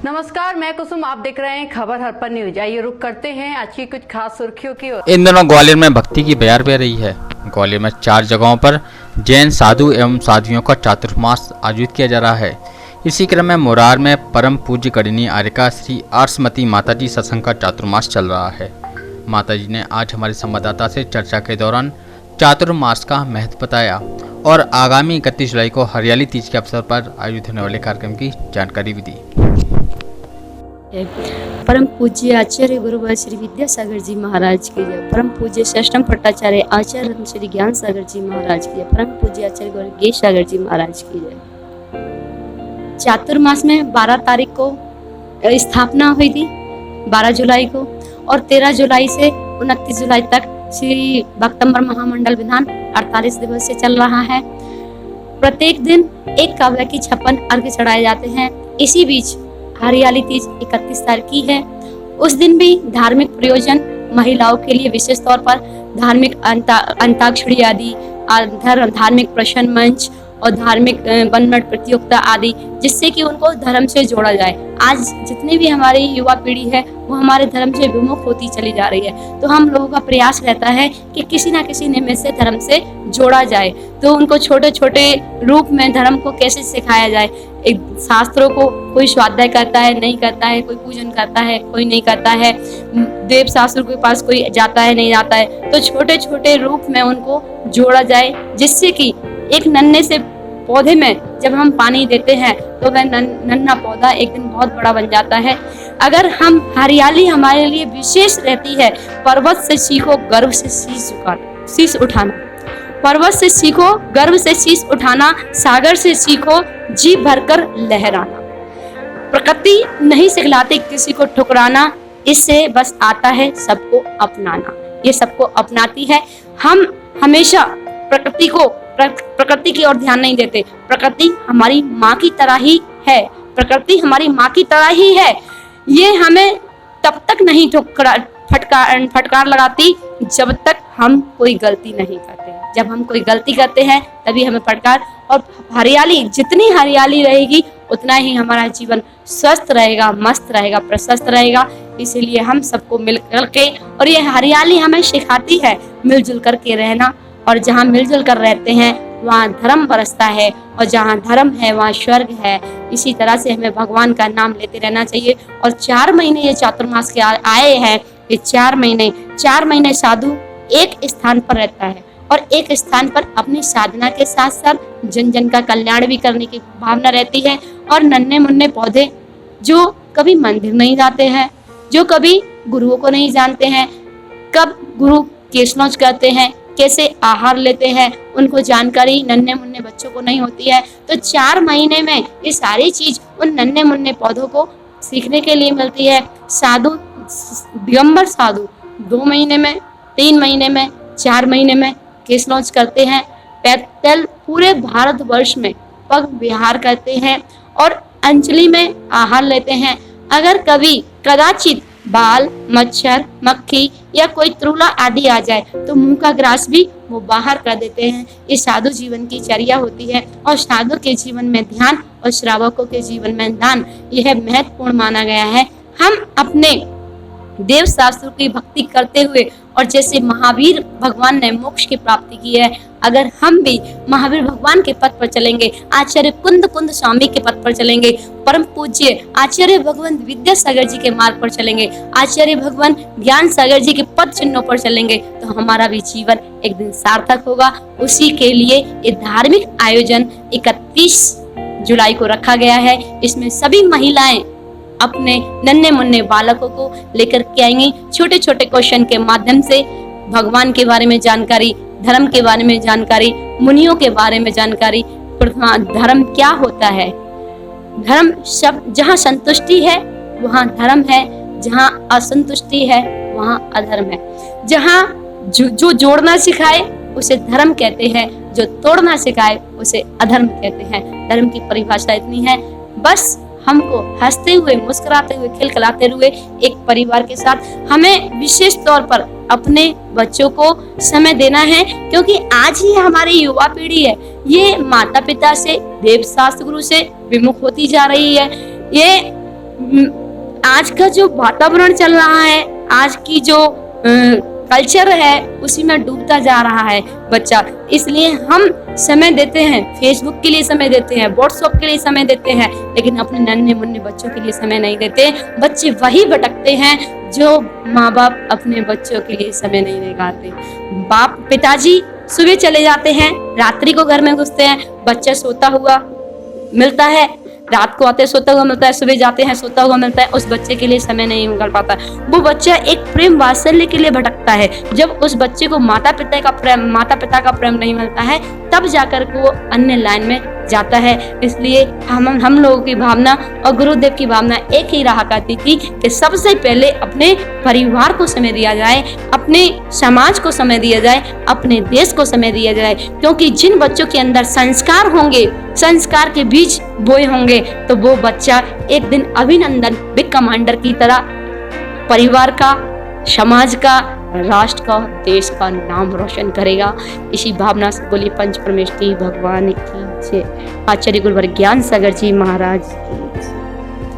नमस्कार, मैं कुसुम, आप देख रहे हैं खबर हरपन न्यूज। आइए रुक करते हैं आज की कुछ खास सुर्खियों की ओर। इन दिनों ग्वालियर में भक्ति की बयार बह रही है। ग्वालियर में 4 जगहों पर जैन साधु एवं साध्वियों का चातुर्मास आयोजित किया जा रहा है। इसी क्रम में मोरार में परम पूज्य करणीय आर्यका श्री आर्समती माताजी सत्संग का चातुर्मास चल रहा है। माताजी ने आज हमारे संवाददाता से चर्चा के दौरान चातुर्मास का महत्व बताया और आगामी 31 जुलाई को हरियाली तीज के अवसर पर आयोजित होने वाले कार्यक्रम की जानकारी भी दी। परम पूज्य आचार्य गुरुवर श्री विद्यासागर जी महाराज की जय। परम पूज्य षष्ठम पट्टाचार्य आचार्य श्री ज्ञान सागर जी महाराज की जय। परम पूज्य आचार्य गुरु सागर जी महाराज की जय। चातुर्मास में 12 तारीख को स्थापना हुई थी, 12 जुलाई को, और 13 जुलाई से 29 जुलाई तक श्री भक्तंबर महामंडल विधान 48 दिवस से चल रहा है। प्रत्येक दिन एक काव्य की 56 अर्घ्य चढ़ाए जाते हैं। इसी बीच हरियाली तीज 31 तारीख की है। उस दिन भी धार्मिक प्रयोजन महिलाओं के लिए विशेष तौर पर धार्मिक अंताक्षरी आदि, धार्मिक प्रश्न मंच और धार्मिक वनमट प्रतियोगिता आदि, जिससे कि उनको धर्म से जोड़ा जाए। आज जितनी भी हमारी युवा पीढ़ी है वो हमारे धर्म से विमुख होती चली जा रही है, तो हम लोगों का प्रयास रहता है कि किसी ना किसी निमित्त से धर्म से जोड़ा जाए। तो उनको छोटे छोटे रूप में धर्म को कैसे सिखाया जाए। एक शास्त्रों को कोई स्वाध्याय करता है, नहीं करता है, कोई पूजन करता है, कोई नहीं करता है, देव शास्त्र के पास कोई जाता है, नहीं जाता है, तो छोटे छोटे रूप में उनको जोड़ा जाए, जिससे कि एक नन्हे से पौधे में जब हम पानी देते हैं तो वह नन्हा पौधा एक दिन बहुत बड़ा बन जाता है। अगर हम हरियाली हमारे लिए विशेष रहती है। पर्वत से सीखो गर्व से शीश उठाना, पर्वत से सीखो गर्व से शीश उठाना, सागर से सीखो जी भरकर लहराना। प्रकृति नहीं सिखलाती किसी को ठुकराना, इससे बस आता है सबको अपनाना। ये सबको अपनाती है। हम हमेशा प्रकृति की ओर ध्यान नहीं देते। प्रकृति हमारी माँ की तरह ही है, प्रकृति हमारी माँ की तरह ही है। ये हमें तब तक नहीं फटकार लगाती जब तक हम कोई गलती नहीं करते। जब हम कोई गलती करते हैं तभी हमें फटकार। और हरियाली, जितनी हरियाली रहेगी उतना ही हमारा जीवन स्वस्थ रहेगा, मस्त रहेगा, प्रशस्त रहेगा। इसीलिए हम सबको मिलकर के, और ये हरियाली हमें सिखाती है मिलजुल करके रहना। और जहाँ मिलजुल कर रहते हैं वहाँ धर्म बरसता है, और जहाँ धर्म है वहाँ स्वर्ग है। इसी तरह से हमें भगवान का नाम लेते रहना चाहिए। और 4 महीने ये चातुर्मास के आए हैं। ये 4 महीने साधु एक स्थान पर रहता है और एक स्थान पर अपनी साधना के साथ साथ जन जन का कल्याण भी करने की भावना रहती है। और नन्हे मुन्ने पौधे जो कभी मंदिर नहीं जाते हैं, जो कभी गुरुओं को नहीं जानते हैं, कब गुरु केशनौच करते हैं, कैसे आहार लेते हैं, उनको जानकारी नन्हे मुन्ने बच्चों को नहीं होती है। तो 4 महीने में ये सारी चीज उन नन्हे मुन्ने पौधों को सीखने के लिए मिलती है। साधु, दिगंबर साधु 2 महीने में, 3 महीने में, 4 महीने में केश लॉन्च करते हैं। पैदल पूरे भारतवर्ष में पग विहार करते हैं और अंजलि में आहार लेते हैं। अगर कभी कदाचित बाल, मच्छर, मक्खी या कोई त्रुला आदि आ जाए तो मुंह का ग्रास भी वो बाहर कर देते हैं। ये साधु जीवन की चर्या होती है। और साधु के जीवन में ध्यान और श्रावकों के जीवन में दान, यह महत्वपूर्ण माना गया है। हम अपने देव शास्त्र की भक्ति करते हुए, और जैसे महावीर भगवान ने मोक्ष की प्राप्ति की है, अगर हम भी महावीर भगवान के पथ पर चलेंगे, आचार्य कुंद स्वामी के पथ पर चलेंगे, परम पूज्य आचार्य भगवान विद्यासागर जी के मार्ग पर चलेंगे, आचार्य भगवान ज्ञान सागर जी के पद चिन्हों पर चलेंगे, तो हमारा भी जीवन एक दिन सार्थक होगा। उसी के लिए ये धार्मिक आयोजन 31 जुलाई को रखा गया है। इसमें सभी महिलाएं अपने नन्हे मुन्ने बालकों को लेकर के आएंगी। छोटे छोटे क्वेश्चन के माध्यम से भगवान के बारे में जानकारी, धर्म के बारे में जानकारी, मुनियों के बारे में जानकारी, धर्म क्या होता है। धर्म शब्द, जहाँ संतुष्टि है वहाँ धर्म है, जहाँ असंतुष्टि है वहाँ अधर्म है। जहाँ जो जोड़ना सिखाए उसे धर्म कहते हैं, जो तोड़ना सिखाए उसे अधर्म कहते हैं। धर्म की परिभाषा इतनी है। बस हमको हंसते हुए, मुस्कुराते हुए, खिलखिलाते हुए एक परिवार के साथ हमें विशेष तौर पर अपने बच्चों को समय देना है, क्योंकि आज ही हमारी युवा पीढ़ी है, ये माता पिता से, देव शास्त्र गुरु से विमुख होती जा रही है। ये आज का जो वातावरण चल रहा है, आज की जो कल्चर है, उसी में डूबता जा रहा है बच्चा। इसलिए हम समय देते हैं, फेसबुक के लिए समय देते हैं, व्हाट्सएप के लिए समय देते हैं, लेकिन अपने नन्हे मुन्ने बच्चों के लिए समय नहीं देते। बच्चे वही भटकते हैं जो माँ बाप अपने बच्चों के लिए समय नहीं निकालते। पिताजी सुबह चले जाते हैं, रात्रि को घर में घुसते हैं, बच्चा सोता हुआ मिलता है, रात को आते सोता हुआ मिलता है, सुबह जाते हैं सोता हुआ मिलता है, उस बच्चे के लिए समय नहीं निकाल पाता। वो बच्चा एक प्रेम वात्सल्य के लिए भटकता है। जब उस बच्चे को माता पिता का प्रेम नहीं मिलता है, तब जाकर के वो अन्य लाइन में जाता है। इसलिए हम लोगों की भावना और गुरुदेव की भावना एक ही रहा करती थी कि सबसे पहले अपने परिवार को समय दिया जाए, अपने समाज को समय दिया जाए, अपने देश को समय दिया जाए। क्योंकि जिन बच्चों के अंदर संस्कार होंगे, संस्कार के बीज बोए होंगे, तो वो बच्चा एक दिन अभिनंदन बिग कमांडर की तरह परिवार का, समाज का, राष्ट्र का, देश का नाम रोशन करेगा। इसी भावना से बोली पंच परमेष्ठी भगवान की जय। आचार्य गुरुवर ज्ञान सागर जी महाराज।